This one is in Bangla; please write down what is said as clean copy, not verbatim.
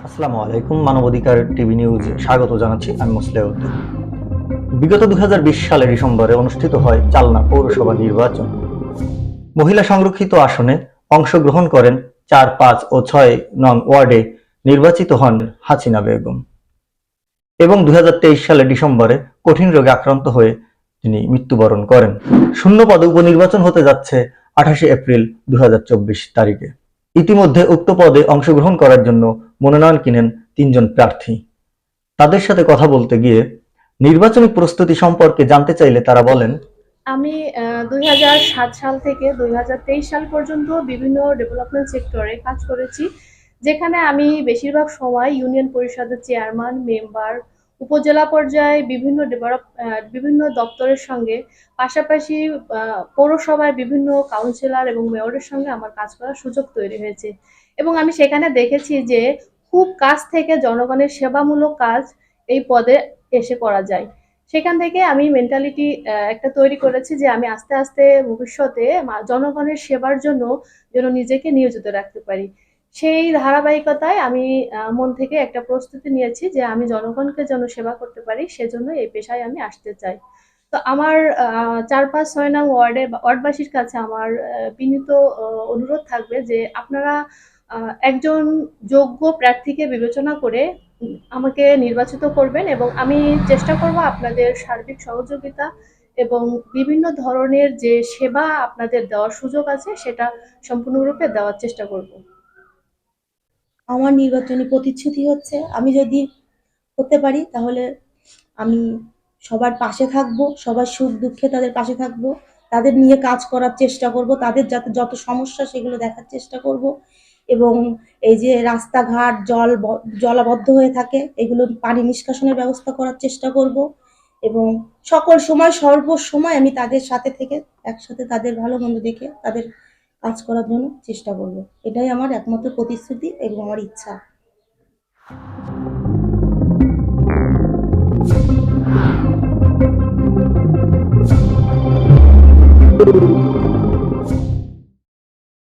আসসালামু আলাইকুম। মানবাধিকার টিভি নিউজে স্বাগত জানাচ্ছি। আমি মুসলিউদ্দিন। বিগত 2020 সালের ডিসেম্বরে অনুষ্ঠিত হয় চালনা পৌরসভা নির্বাচন। মহিলা সংরক্ষিত আসনে অংশগ্রহণ করেন 4, 5 ও 6 নং ওয়ার্ডে নির্বাচিত হন হাসিনা বেগম এবং 2023 সালের ডিসেম্বরে কঠিন রোগে আক্রান্ত হয়ে তিনি মৃত্যুবরণ করেন। শূন্য পদে উপনির্বাচন হতে যাচ্ছে 28 এপ্রিল 2024 তারিখে। ইতিমধ্যে উক্ত পদে অংশগ্রহণ করার জন্য মনোনয়ন কিনেন 3 জন প্রার্থী। তাদের সাথে কথা বলতে গিয়ে নির্বাচনী প্রস্তুতি সম্পর্কে জানতে চাইলে তারা বলেন, আমি 2007 সাল থেকে 2023 সাল পর্যন্ত বিভিন্ন ডেভেলপমেন্ট সেক্টরে কাজ করেছি, যেখানে আমি বেশিরভাগ সময় ইউনিয়ন পরিষদের চেয়ারম্যান, মেম্বার, উপজেলা পর্যায়ে বিভিন্ন দপ্তরের সঙ্গে, পাশাপাশি পৌরসভায় বিভিন্ন কাউন্সিলর এবং মেয়রের সঙ্গে আমার কাজ করার সুযোগ তৈরি হয়েছে। এবং আমি সেখানে দেখেছি যে খুব কাছ থেকে জনগণের সেবামূলক কাজ এই পদে এসে করা যায়। সেখান থেকে আমি মেন্টালিটি একটা তৈরি করেছি যে আমি আস্তে আস্তে ভবিষ্যতে জনগণের সেবার জন্য যেন নিজেকে নিয়োজিত রাখতে পারি। সেই ধারাবাহিকতায় আমি মন থেকে একটা প্রস্তুতি নিয়েছি যে আমি জনগণকে যেন সেবা করতে পারি, সেজন্য এই পেশায় আমি আসতে চাই। তো আমার 4, 5, 6 নং ওয়ার্ডবাসীর কাছে আমার বিনীত অনুরোধ থাকবে যে আপনারা একজন যোগ্য প্রার্থীকে বিবেচনা করে আমাকে নির্বাচিত করবেন, এবং আমি চেষ্টা করব আপনাদের সার্বিক সহযোগিতা এবং বিভিন্ন ধরনের যে সেবা আপনাদের দেওয়ার সুযোগ আছে সেটা সম্পূর্ণরূপে দেওয়ার চেষ্টা করব। আমার নির্বাচনী প্রতিশ্রুতি হচ্ছে, আমি যদি হতে পারি তাহলে আমি সবার পাশে থাকবো, সবার সুখ দুঃখে তাদের পাশে থাকবো, তাদের নিয়ে কাজ করার চেষ্টা করব, তাদের যাতে যত সমস্যা সেগুলো দেখার চেষ্টা করব। এবং এই যে রাস্তাঘাট জলাবদ্ধ হয়ে থাকে, এগুলো পানি নিষ্কাশনের ব্যবস্থা করার চেষ্টা করব। এবং সকল সময় সর্বসময় আমি তাদের সাথে থেকে একসাথে তাদের ভালো মন্দ দেখে তাদের কাজ করার জন্য চেষ্টা করব। এটাই আমার একমাত্র প্রতিশ্রুতি এবং আমার ইচ্ছা।